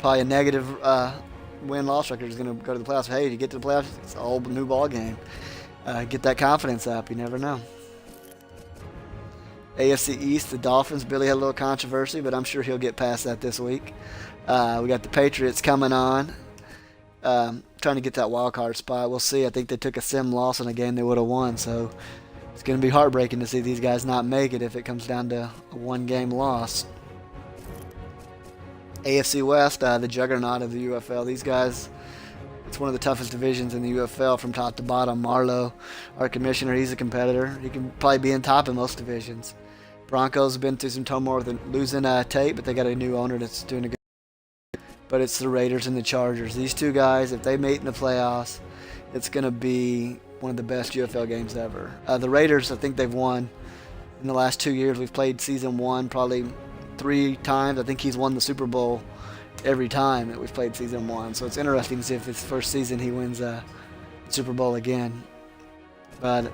probably a negative win-loss record is going to go to the playoffs. Hey, you get to the playoffs, it's a whole new ball game. Get that confidence up. You never know. AFC East, the Dolphins. Billy had a little controversy, but I'm sure he'll get past that this week. We got the Patriots coming on, trying to get that wild card spot. We'll see. I think they took a sim loss in a game they would have won, so it's going to be heartbreaking to see these guys not make it if it comes down to a one-game loss. AFC West, the juggernaut of the UFL. These guys, it's one of the toughest divisions in the UFL from top to bottom. Marlowe, our commissioner, he's a competitor. He can probably be in top in most divisions. Broncos have been through some turmoil with losing Tate, but they got a new owner that's doing a good job. But it's the Raiders and the Chargers. These two guys, if they meet in the playoffs, it's going to be one of the best UFL games ever. The Raiders, I think they've won in the last 2 years. We've played season 1 probably 3 times. I think he's won the Super Bowl every time that we've played season 1. So it's interesting to see if it's first season he wins the Super Bowl again. But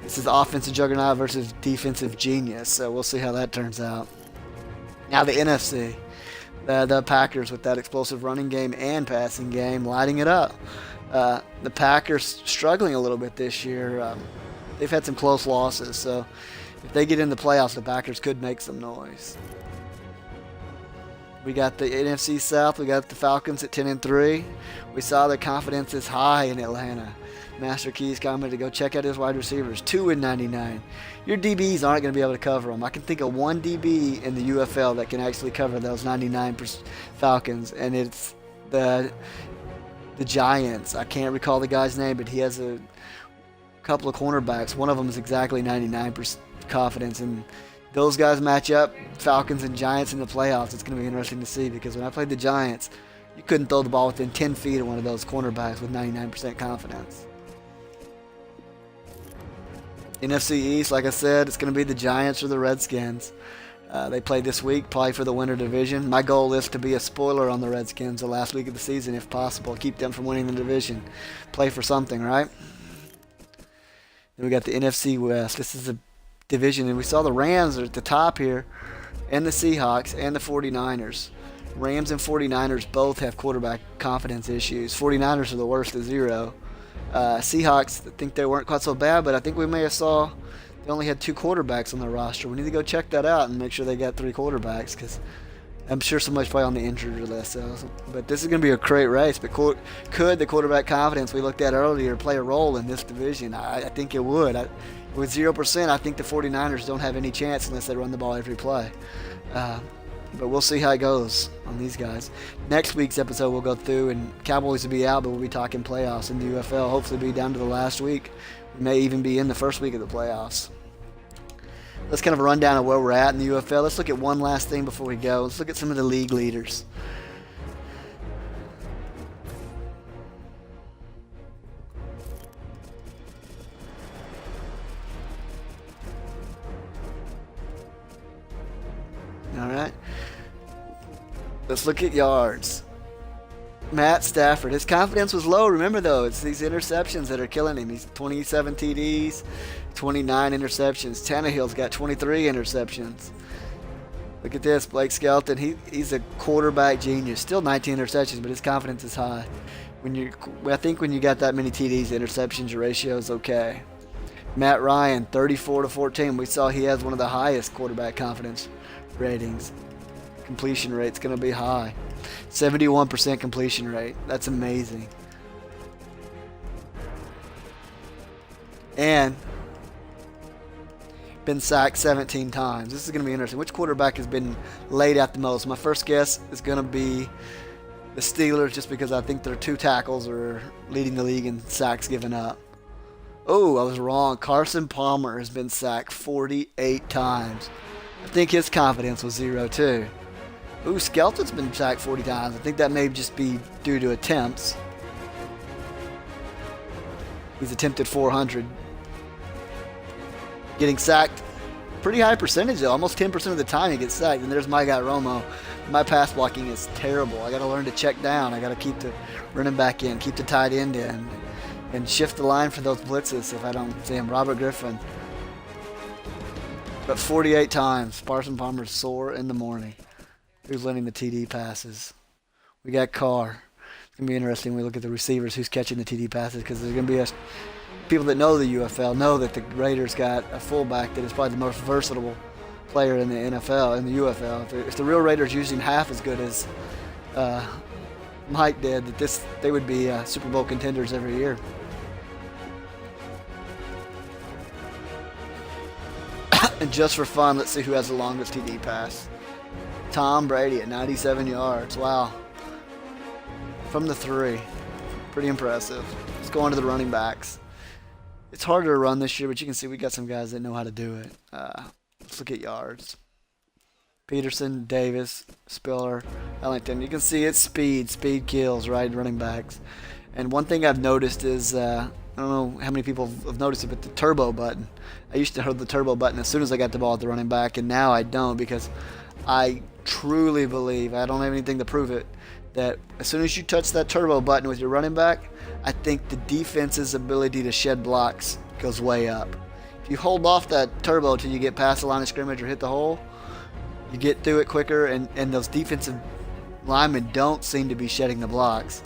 this is offensive juggernaut versus defensive genius, so we'll see how that turns out. Now the NFC, the Packers with that explosive running game and passing game, lighting it up. The Packers struggling a little bit this year. They've had some close losses, so if they get in the playoffs, the Packers could make some noise. We got the NFC South. We got the Falcons at 10-3. We saw their confidence is high in Atlanta. Master Key's commented to go check out his wide receivers. 2-99. Your DBs aren't going to be able to cover them. I can think of one DB in the UFL that can actually cover those 99 Falcons, and it's the Giants. I can't recall the guy's name, but he has a couple of cornerbacks. One of them is exactly 99% confidence, and those guys match up, Falcons and Giants in the playoffs. It's going to be interesting to see, because when I played the Giants, you couldn't throw the ball within 10 feet of one of those cornerbacks with 99% confidence. NFC East, like I said, it's going to be the Giants or the Redskins. They play this week, probably for the winter division. My goal is to be a spoiler on the Redskins the last week of the season, if possible. Keep them from winning the division. Play for something, right? Then we got the NFC West. This is a division, and we saw the Rams are at the top here, and the Seahawks, and the 49ers. Rams and 49ers both have quarterback confidence issues. 49ers are the worst at 0. Seahawks, I think they weren't quite so bad, but I think we may have saw they only had 2 quarterbacks on their roster. We need to go check that out and make sure they got 3 quarterbacks, because I'm sure somebody's probably on the injured list. But this is going to be a great race. But could the quarterback confidence we looked at earlier play a role in this division? I think it would. With 0%, I think the 49ers don't have any chance unless they run the ball every play. But we'll see how it goes on these guys. Next week's episode we'll go through, and Cowboys will be out, but we'll be talking playoffs in the UFL. Hopefully be down to the last week. We may even be in the first week of the playoffs. Let's kind of a rundown of where we're at in the UFL. Let's look at one last thing before we go. Let's look at some of the league leaders. All right. Let's look at yards. Matt Stafford, his confidence was low. Remember, though, it's these interceptions that are killing him. He's 27 TDs, 29 interceptions. Tannehill's got 23 interceptions. Look at this, Blake Skelton. He's a quarterback genius. Still 19 interceptions, but his confidence is high. I think when you got that many TDs, interceptions, your ratio is okay. Matt Ryan, 34-14. We saw he has one of the highest quarterback confidence ratings. Completion rate's going to be high. 71% completion rate. That's amazing. And been sacked 17 times. This is going to be interesting. Which quarterback has been laid out the most? My first guess is going to be the Steelers, just because I think their 2 tackles are leading the league in sacks given up. Oh, I was wrong. Carson Palmer has been sacked 48 times. I think his confidence was 0 too. Ooh, Skelton's been sacked 40 times. I think that may just be due to attempts. He's attempted 400. Getting sacked, pretty high percentage though. Almost 10% of the time he gets sacked. And there's my guy Romo. My pass blocking is terrible. I got to learn to check down. I got to keep the running back in, keep the tight end in, and shift the line for those blitzes if I don't see him. Robert Griffin. But 48 times. Carson Palmer's sore in the morning. Who's letting the TD passes? We got Carr. It's going to be interesting when we look at the receivers, who's catching the TD passes, because there's going to be people that know the UFL know that the Raiders got a fullback that is probably the most versatile player in the NFL, in the UFL. If the real Raiders using half as good as Mike did, they would be Super Bowl contenders every year. And just for fun, let's see who has the longest TD pass. Tom Brady at 97 yards. Wow. From the 3. Pretty impressive. Let's go on to the running backs. It's harder to run this year, but you can see we got some guys that know how to do it. Let's look at yards. Peterson, Davis, Spiller, Ellington. You can see it's speed. Speed kills, right? Running backs. And one thing I've noticed is, I don't know how many people have noticed it, but the turbo button. I used to hold the turbo button as soon as I got the ball at the running back, and now I don't, because I truly believe, I don't have anything to prove it, that as soon as you touch that turbo button with your running back, I think the defense's ability to shed blocks goes way up. If you hold off that turbo until you get past the line of scrimmage or hit the hole, you get through it quicker, and those defensive linemen don't seem to be shedding the blocks.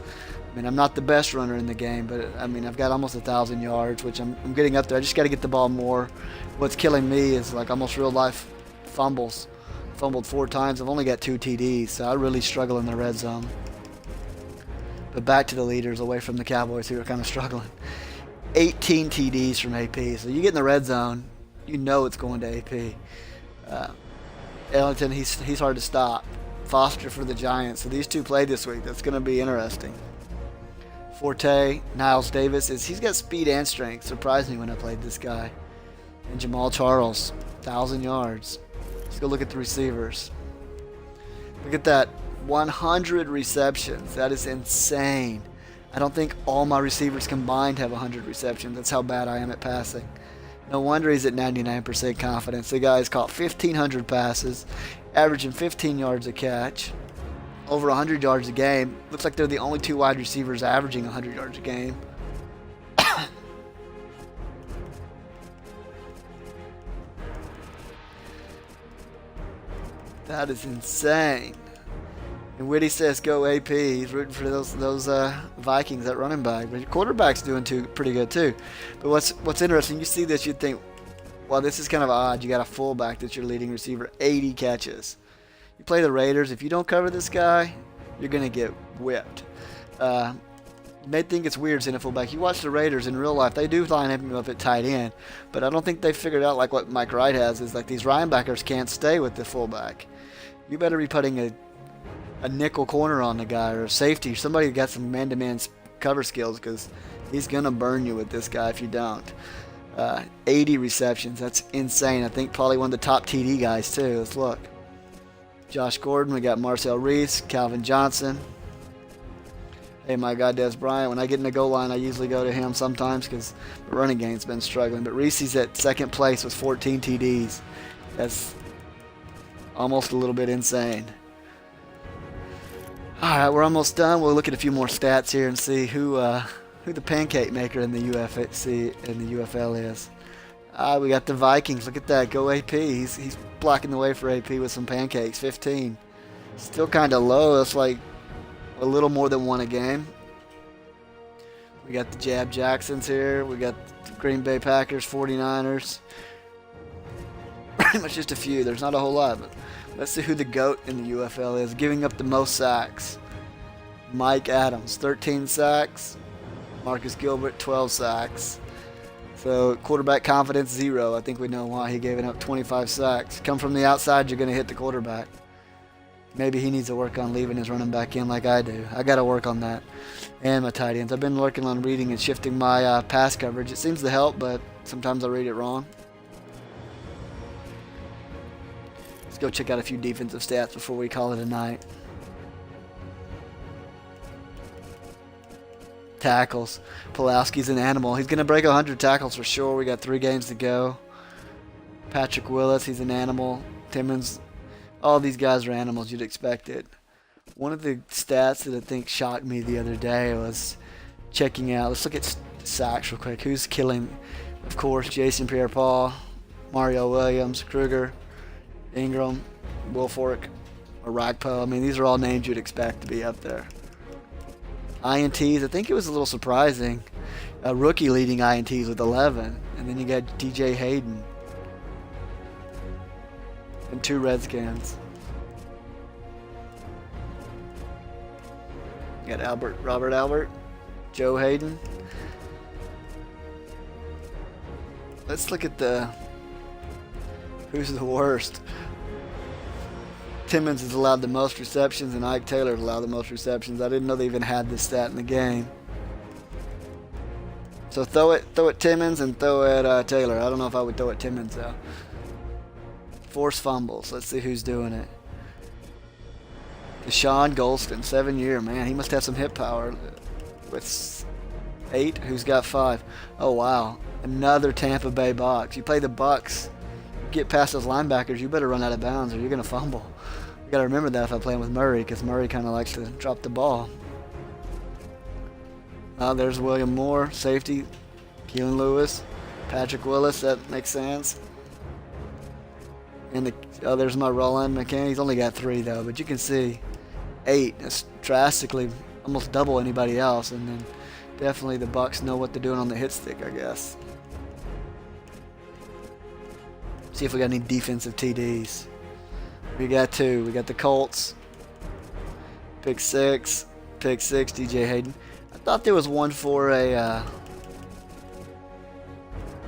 I mean, I'm not the best runner in the game, but I mean, I've got almost 1,000 yards, which I'm getting up there. I just got to get the ball more. What's killing me is like almost real life fumbles. Fumbled 4 times. I've only got 2 TDs, so I really struggle in the red zone. But back to the leaders, away from the Cowboys, who are kind of struggling. 18 TDs from AP. So you get in the red zone, you know it's going to AP. Ellington, he's hard to stop. Foster for the Giants. So these two played this week. That's going to be interesting. Forte, Niles Davis, he's got speed and strength. Surprised me when I played this guy. And Jamal Charles, 1,000 yards. Let's go look at the receivers. Look at that, 100 receptions. That is insane. I don't think all my receivers combined have 100 receptions. That's how bad I am at passing. No wonder he's at 99% confidence. The guy's caught 1,500 passes, averaging 15 yards a catch, over 100 yards a game. Looks like they're the only 2 wide receivers averaging 100 yards a game. That is insane. And Whitty says go AP. He's rooting for those Vikings at running back. But your quarterback's doing pretty good too. But what's interesting, you see this, you'd think, well, this is kind of odd. You got a fullback that's your leading receiver, 80 catches. You play the Raiders. If you don't cover this guy, you're going to get whipped. You may think it's weird seeing a fullback. You watch the Raiders in real life, they do line him up at tight end. But I don't think they figured out, like what Mike Wright has, is like these linebackers can't stay with the fullback. You better be putting a nickel corner on the guy, or a safety, somebody who got some man-to-man cover skills, because he's going to burn you with this guy if you don't. 80 receptions. That's insane. I think probably one of the top TD guys too. Let's look. Josh Gordon. We got Marcel Reese, Calvin Johnson. Hey, my guy Des Bryant. When I get in the goal line, I usually go to him sometimes because the running game's been struggling. But Reese's at second place with 14 TDs. That's almost a little bit insane. All right, we're almost done. We'll look at a few more stats here and see who the pancake maker in the UFC and the UFL is. We got the Vikings. Look at that. Go AP. He's blocking the way for AP with some pancakes. 15. Still kind of low. That's like a little more than 1 a game. We got the Jab Jacksons here. We got the Green Bay Packers, 49ers. Pretty much just a few. There's not a whole lot. But let's see who the GOAT in the UFL is. Giving up the most sacks. Mike Adams, 13 sacks. Marcus Gilbert, 12 sacks. So quarterback confidence, 0. I think we know why he gave it up 25 sacks. Come from the outside, you're going to hit the quarterback. Maybe he needs to work on leaving his running back in like I do. I got to work on that. And my tight ends. I've been working on reading and shifting my pass coverage. It seems to help, but sometimes I read it wrong. Let's go check out a few defensive stats before we call it a night. Tackles. Pulowski's an animal. He's going to break 100 tackles for sure. We got 3 games to go. Patrick Willis, he's an animal. Timmons, all these guys are animals. You'd expect it. One of the stats that I think shocked me the other day was checking out. Let's look at sacks real quick. Who's killing? Of course, Jason Pierre-Paul, Mario Williams, Kruger, Ingram, Wilfork. or Rakpo. I mean, these are all names you'd expect to be up there. INTs, I think it was a little surprising. A rookie leading INTs with 11. And then you got DJ Hayden. And 2 Redskins. You got Robert Albert, Joe Hayden. Let's look at who's the worst. Timmons has allowed the most receptions, and Ike Taylor has allowed the most receptions. I didn't know they even had this stat in the game. So throw it Timmons and throw it Taylor. I don't know if I would throw it Timmons though. Forced fumbles. Let's see who's doing it. Deshaun Golston, 7-year, man. He must have some hip power. With 8, who's got 5? Oh wow, another Tampa Bay Bucs. You play the Bucs, get past those linebackers, you better run out of bounds or you're gonna fumble. You gotta remember that if I'm playing with Murray, because Murray kind of likes to drop the ball. There's William Moore, safety. Keelan Lewis, Patrick Willis. That makes sense. And there's my Roland McCann. He's only got 3 though, but you can see 8 is drastically almost double anybody else. And then definitely the Bucs know what they're doing on the hit stick, I guess. See if we got any defensive TDs. We got 2. We got the Colts. Pick 6, DJ Hayden. I thought there was one for a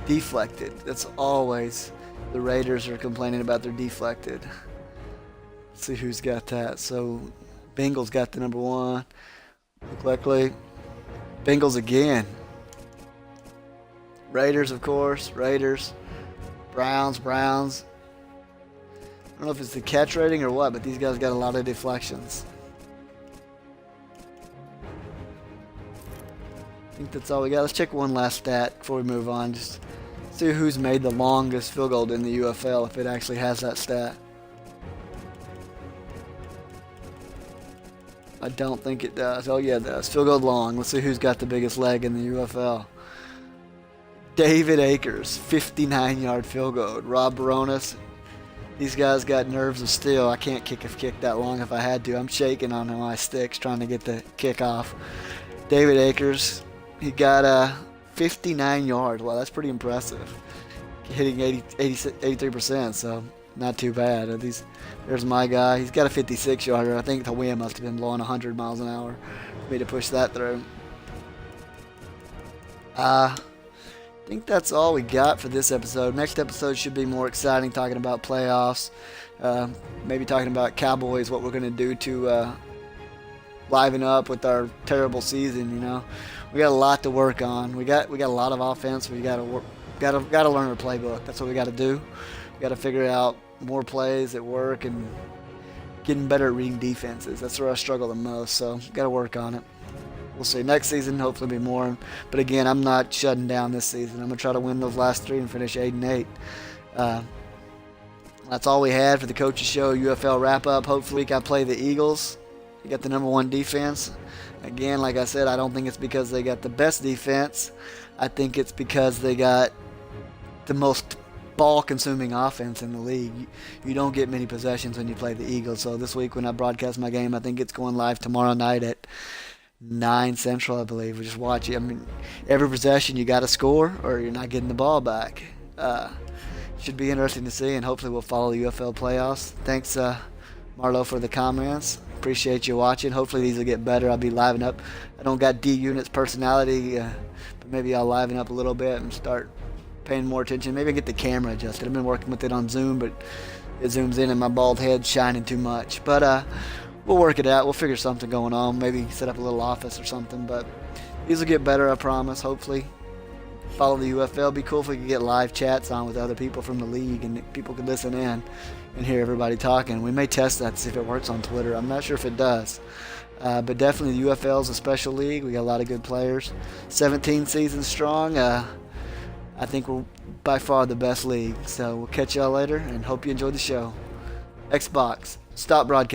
deflected. That's always the Raiders are complaining about their deflected. Let's see who's got that. So Bengals got the number 1. Look likely. Bengals again. Raiders, of course. Raiders. Browns. I don't know if it's the catch rating or what, but these guys got a lot of deflections. I think that's all we got. Let's check one last stat before we move on. Just see who's made the longest field goal in the UFL, if it actually has that stat. I don't think it does. Oh yeah, it does. Field goal long. Let's see who's got the biggest leg in the UFL. David Akers, 59-yard field goal. Rob Baronis. These guys got nerves of steel. I can't kick a kick that long if I had to. I'm shaking on my sticks trying to get the kick off. David Akers, he got 59 yards. Wow, that's pretty impressive. Hitting 83%, so not too bad. There's my guy. He's got a 56-yarder. I think the wind must have been blowing 100 miles an hour for me to push that through. I think that's all we got for this episode. Next episode should be more exciting, talking about playoffs. Maybe talking about Cowboys, what we're going to do to liven up with our terrible season. You know, we got a lot to work on. We got a lot of offense. We got to learn our playbook. That's what we got to do. We got to figure out more plays at work and getting better at reading defenses. That's where I struggle the most. So got to work on it. We'll see. Next season, hopefully be more. But again, I'm not shutting down this season. I'm going to try to win those last 3 and finish 8-8. That's all we had for the Coaches Show UFL wrap-up. Hopefully I play the Eagles. You got the number 1 defense. Again, like I said, I don't think it's because they got the best defense. I think it's because they got the most ball-consuming offense in the league. You don't get many possessions when you play the Eagles. So this week when I broadcast my game, I think it's going live tomorrow night at 9 Central, I believe. We just watch it. I mean, every possession you got to score or you're not getting the ball back. Should be interesting to see, and hopefully we'll follow the UFL playoffs. Thanks, Marlo, for the comments. Appreciate you watching. Hopefully these will get better. I'll be liven up. I don't got D-Unit's personality, but maybe I'll liven up a little bit and start paying more attention. Maybe get the camera adjusted. I've been working with it on Zoom, but it zooms in and my bald head's shining too much. But we'll work it out. We'll figure something going on. Maybe set up a little office or something. But these will get better, I promise, hopefully. Follow the UFL. Be cool if we could get live chats on with other people from the league and people could listen in and hear everybody talking. We may test that to see if it works on Twitter. I'm not sure if it does. But definitely the UFL is a special league. We got a lot of good players. 17 seasons strong. I think we're by far the best league. So we'll catch y'all later and hope you enjoyed the show. Xbox, stop broadcasting.